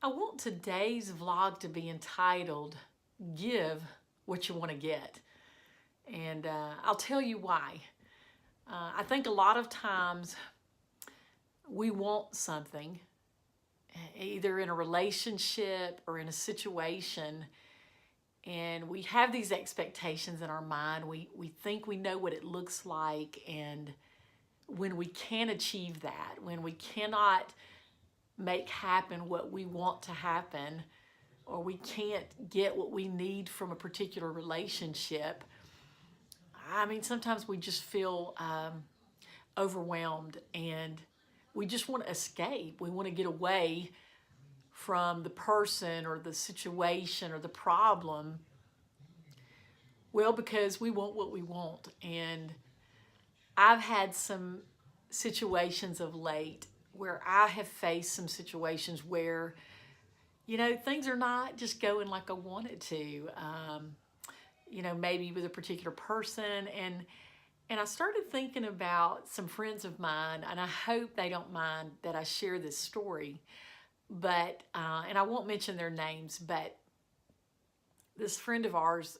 I want today's vlog to be entitled, Give What You Want to Get. And I'll tell you why. I think a lot of times we want something, either in a relationship or in a situation, and we have these expectations in our mind. We think we know what it looks like, and when we can't achieve that, when we cannot make happen what we want to happen, or we can't get what we need from a particular relationship, I mean, sometimes we just feel overwhelmed, and we just want to escape. We want to get away from the person or the situation or the problem. Well, because we want what we want. And I've had some situations of late where I have faced some situations where, things are not just going like I wanted to. Maybe with a particular person, and I started thinking about some friends of mine, and I hope they don't mind that I share this story, but and I won't mention their names, but this friend of ours,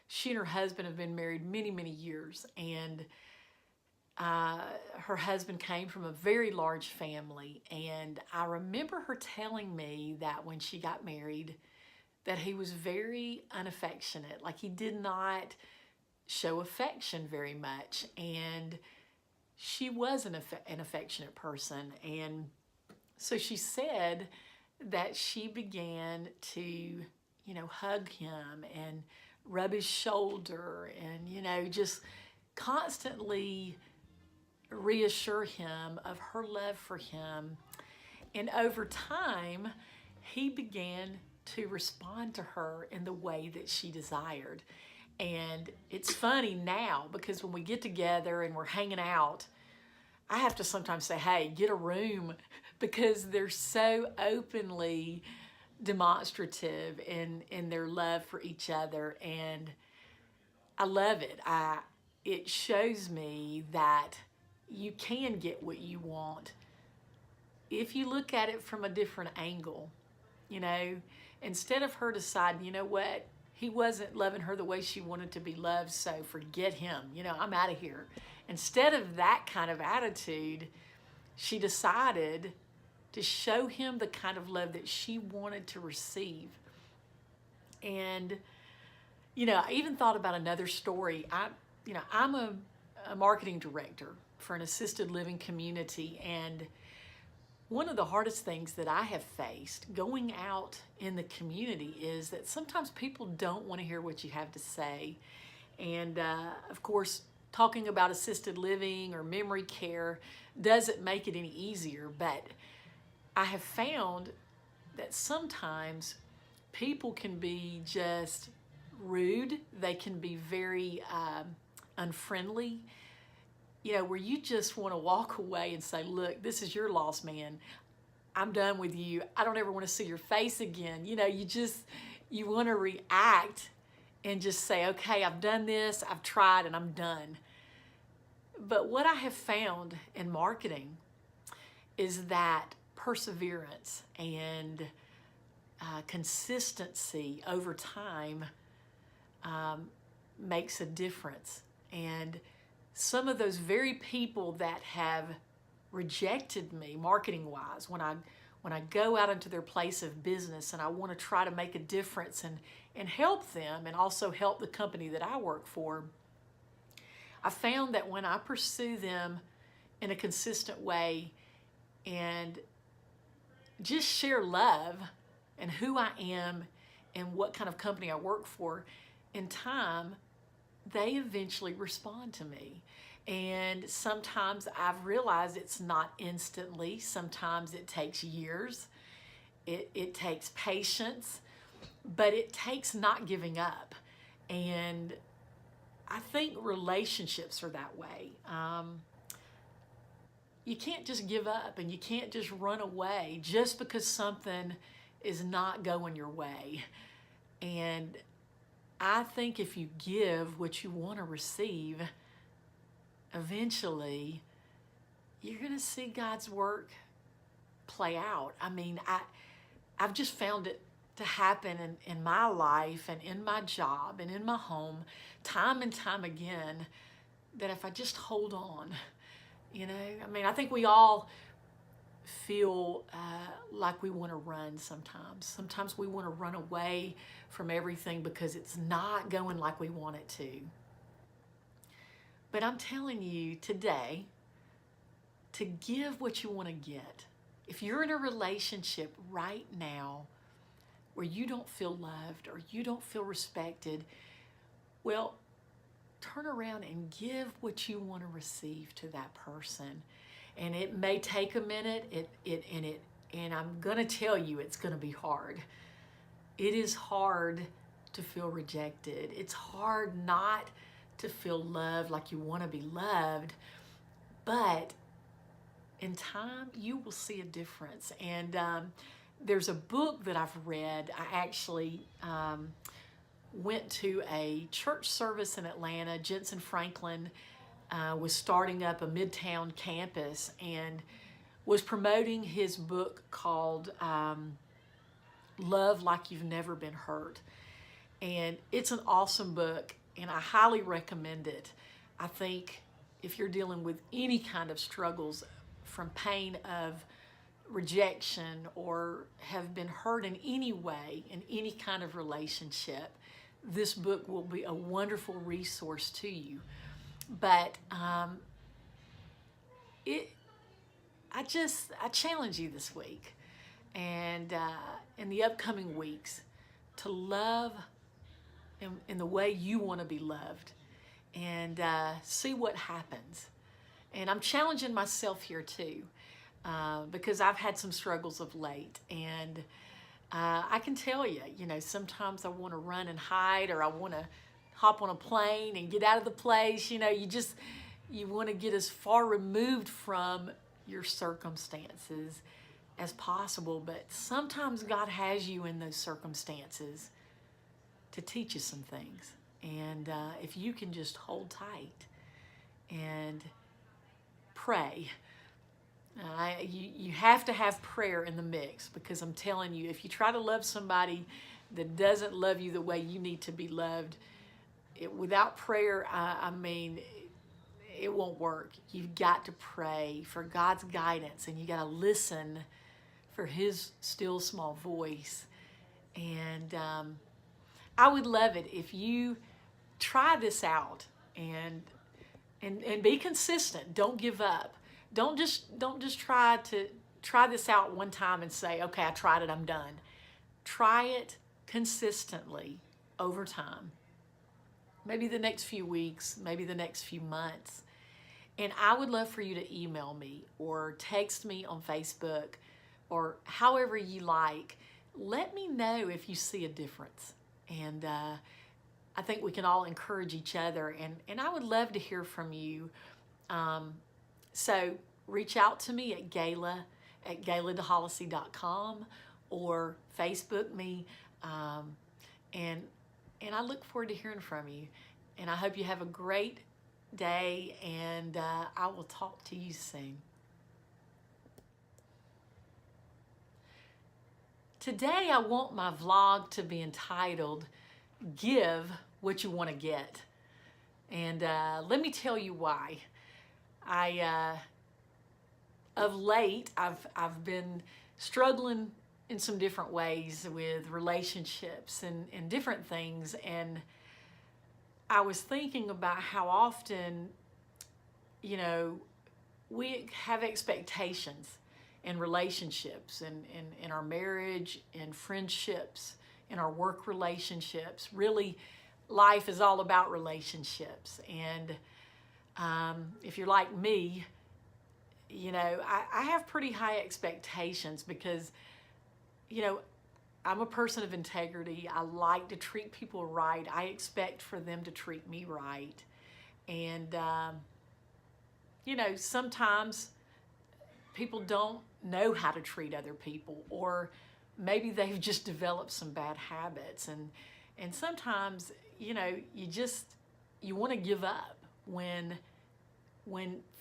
she and her husband have been married many, many years, and her husband came from a very large family, and I remember her telling me that when she got married, that he was very unaffectionate. Like, he did not show affection very much, and she was an affectionate person. And so she said that she began to, hug him and rub his shoulder and, just constantly reassure him of her love for him. And over time, he began to respond to her in the way that she desired. And it's funny now, because when we get together and we're hanging out, I have to sometimes say, hey, get a room, because they're so openly demonstrative in their love for each other. And I love it. It shows me that you can get what you want if you look at it from a different angle. Instead of her deciding, you know what, he wasn't loving her the way she wanted to be loved, so forget him, I'm out of here. Instead of that kind of attitude, she decided to show him the kind of love that she wanted to receive. And I even thought about another story. I'm a marketing director for an assisted living community, and one of the hardest things that I have faced going out in the community is that sometimes people don't want to hear what you have to say. And of course, talking about assisted living or memory care doesn't make it any easier, but I have found that sometimes people can be just rude. They can be very unfriendly, where you just want to walk away and say, look, this is your loss, man. I'm done with you. I don't ever want to see your face again. You want to react and just say, okay, I've done this, I've tried, and I'm done. But what I have found in marketing is that perseverance and consistency over time makes a difference. And some of those very people that have rejected me marketing wise, when I go out into their place of business and I want to try to make a difference and help them, and also help the company that I work for, I found that when I pursue them in a consistent way and just share love and who I am and what kind of company I work for, in time, they eventually respond to me. And sometimes I've realized it's not instantly. Sometimes it takes years. It takes patience, but it takes not giving up. And I think relationships are that way. You can't just give up, and you can't just run away just because something is not going your way. And I think if you give what you want to receive, eventually you're going to see God's work play out. I mean, I've just found it to happen in my life and in my job and in my home time and time again, that if I just hold on, I mean, I think we all feel like we want to run sometimes. Sometimes we want to run away from everything because it's not going like we want it to. But I'm telling you today to give what you want to get. If you're in a relationship right now where you don't feel loved or you don't feel respected, well, turn around and give what you want to receive to that person. And it may take a minute, and I'm gonna tell you it's gonna be hard. It is hard to feel rejected. It's hard not to feel loved like you want to be loved, but in time you will see a difference. And there's a book that I've read. I actually went to a church service in Atlanta. Jensen Franklin was starting up a Midtown campus and was promoting his book called Love Like You've Never Been Hurt. And it's an awesome book, and I highly recommend it. I think if you're dealing with any kind of struggles from pain of rejection or have been hurt in any way in any kind of relationship, this book will be a wonderful resource to you. But I challenge you this week and in the upcoming weeks to love in the way you want to be loved, and see what happens. And I'm challenging myself here too, because I've had some struggles of late, and I can tell you, sometimes I want to run and hide, or I want to hop on a plane and get out of the place. You want to get as far removed from your circumstances as possible, but sometimes God has you in those circumstances to teach you some things. And if you can just hold tight and pray. You have to have prayer in the mix, because I'm telling you, if you try to love somebody that doesn't love you the way you need to be loved, without prayer, it won't work. You've got to pray for God's guidance, and you got to listen for His still small voice. And I would love it if you try this out and be consistent. Don't give up. Don't just try this out one time and say, okay, I tried it, I'm done. Try it consistently over time. Maybe the next few weeks, maybe the next few months. And I would love for you to email me or text me on Facebook or however you like. Let me know if you see a difference. And I think we can all encourage each other. And I would love to hear from you. So reach out to me at gayla@gayladehollisey.com or Facebook me. And I look forward to hearing from you. And I hope you have a great day, and I will talk to you soon. Today I want my vlog to be entitled, Give What You Want to Get. And let me tell you why. Of late, I've been struggling in some different ways with relationships and different things. And I was thinking about how often, we have expectations in relationships, in our marriage, in friendships, in our work relationships. Really, life is all about relationships. And if you're like me, I have pretty high expectations because, I'm a person of integrity. I like to treat people right. I expect for them to treat me right. And, sometimes people don't know how to treat other people, or maybe they've just developed some bad habits. And sometimes, you want to give up when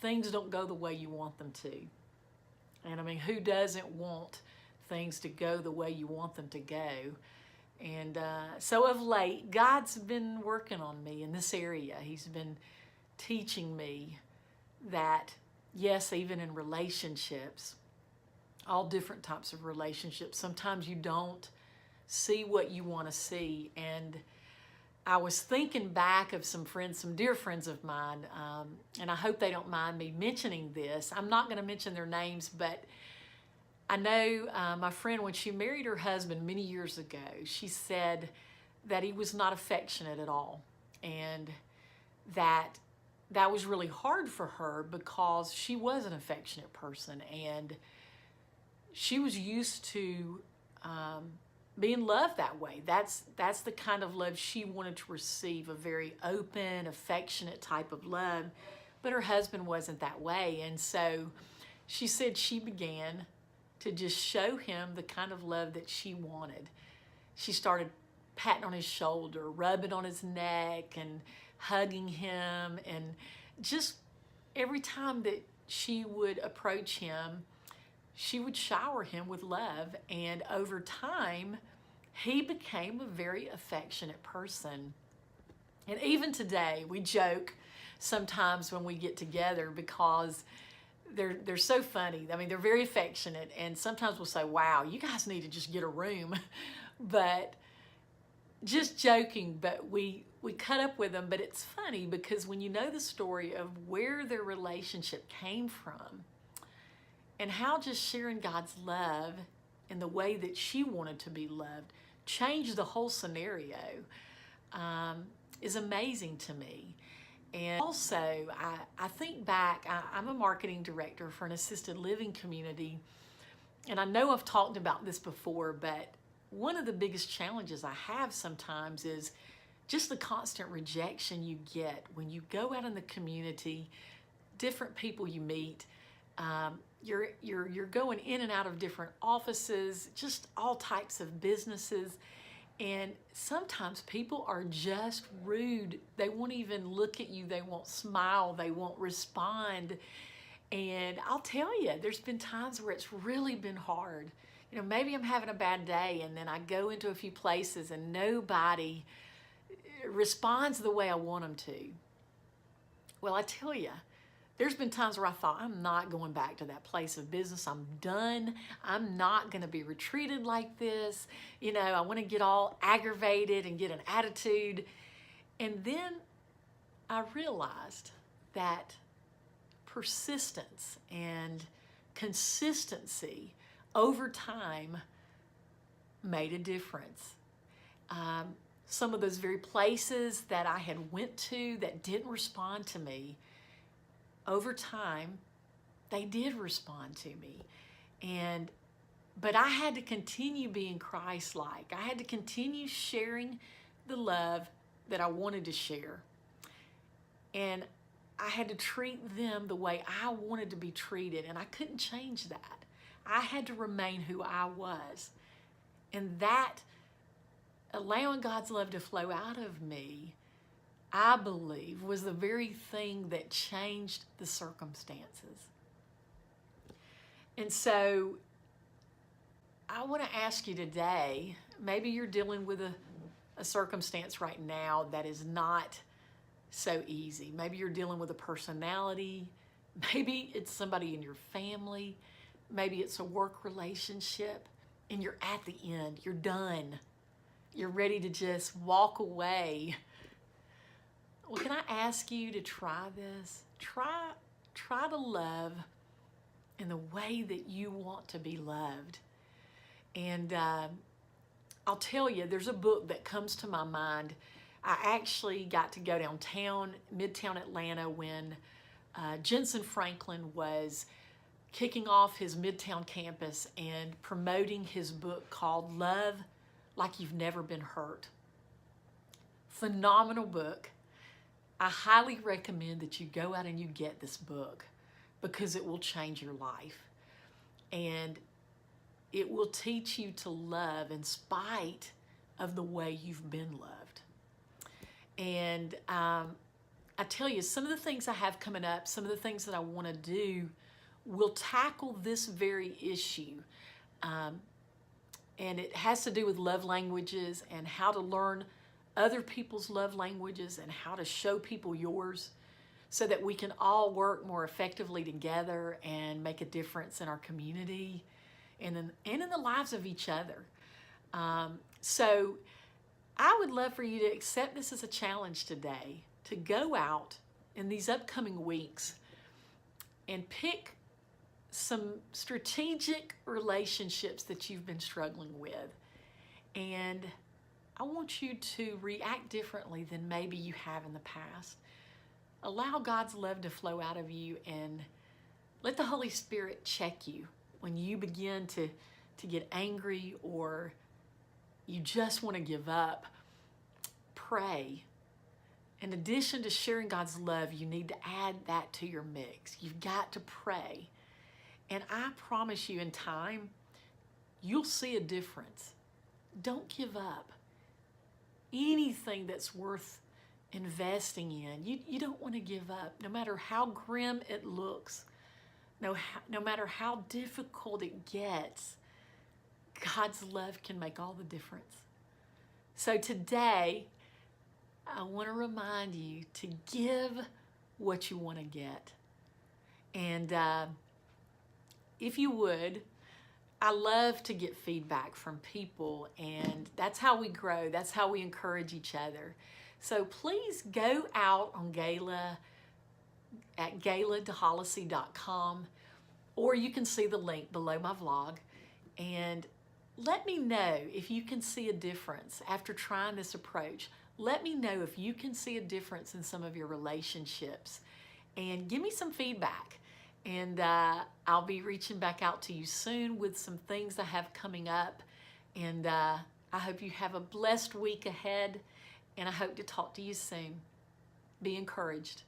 things don't go the way you want them to. And who doesn't want things to go the way you want them to go. And so of late, God's been working on me in this area. He's been teaching me that, yes, even in relationships, all different types of relationships, sometimes you don't see what you want to see. And I was thinking back of some friends, some dear friends of mine, and I hope they don't mind me mentioning this. I'm not going to mention their names, but I know my friend, when she married her husband many years ago, she said that he was not affectionate at all, and that was really hard for her because she was an affectionate person, and she was used to being loved that way. That's the kind of love she wanted to receive, a very open, affectionate type of love, but her husband wasn't that way. And so she said she began to just show him the kind of love that she wanted. She started patting on his shoulder, rubbing on his neck, and hugging him. And just every time that she would approach him, she would shower him with love. And over time, he became a very affectionate person. And even today, we joke sometimes when we get together because they're so funny. I mean, they're very affectionate, and sometimes we'll say, wow, you guys need to just get a room. But just joking, but we cut up with them. But it's funny because when you know the story of where their relationship came from and how just sharing God's love in the way that she wanted to be loved changed the whole scenario, is amazing to me. And also, I think back, I'm a marketing director for an assisted living community, and I know I've talked about this before, but one of the biggest challenges I have sometimes is just the constant rejection you get when you go out in the community, different people you meet. You're going in and out of different offices, just all types of businesses. And sometimes people are just rude. They won't even look at you. They won't smile. They won't respond. And I'll tell you, there's been times where it's really been hard. You know, maybe I'm having a bad day and then I go into a few places and nobody responds the way I want them to. Well, I tell you, there's been times where I thought, I'm not going back to that place of business. I'm done. I'm not going to be retreated like this. You know, I want to get all aggravated and get an attitude. And then I realized that persistence and consistency over time made a difference. Some of those very places that I had went to that didn't respond to me, over time, they did respond to me. But I had to continue being Christ-like. I had to continue sharing the love that I wanted to share. And I had to treat them the way I wanted to be treated, and I couldn't change that. I had to remain who I was. And that, allowing God's love to flow out of me, I believe, was the very thing that changed the circumstances. And so I want to ask you today, maybe you're dealing with a circumstance right now that is not so easy. Maybe you're dealing with a personality. Maybe it's somebody in your family. Maybe it's a work relationship, and you're at the end. You're done. You're ready to just walk away. Well, can I ask you to try this? Try to love in the way that you want to be loved. And I'll tell you, there's a book that comes to my mind. I actually got to go downtown, Midtown Atlanta, when Jensen Franklin was kicking off his Midtown campus and promoting his book called Love Like You've Never Been Hurt. Phenomenal book. I highly recommend that you go out and you get this book because it will change your life. And it will teach you to love in spite of the way you've been loved. And I tell you, some of the things I have coming up, some of the things that I want to do will tackle this very issue. And it has to do with love languages and how to learn other people's love languages and how to show people yours so that we can all work more effectively together and make a difference in our community and in the lives of each other. So I would love for you to accept this as a challenge today, to go out in these upcoming weeks and pick some strategic relationships that you've been struggling with. And I want you to react differently than maybe you have in the past. Allow God's love to flow out of you and let the Holy Spirit check you when you begin to get angry or you just want to give up. Pray. In addition to sharing God's love, you need to add that to your mix. You've got to pray. And I promise you, in time, you'll see a difference. Don't give up. Anything that's worth investing in, you don't want to give up, no matter how grim it looks, no matter how difficult it gets. God's love can make all the difference. So today, I want to remind you to give what you want to get. And if you would, I love to get feedback from people, and that's how we grow. That's how we encourage each other. So please go out on Gala at galadehollisey.com, or you can see the link below my vlog, and let me know if you can see a difference after trying this approach. Let me know if you can see a difference in some of your relationships, and give me some feedback. And I'll be reaching back out to you soon with some things I have coming up. And I hope you have a blessed week ahead, and I hope to talk to you soon. Be encouraged.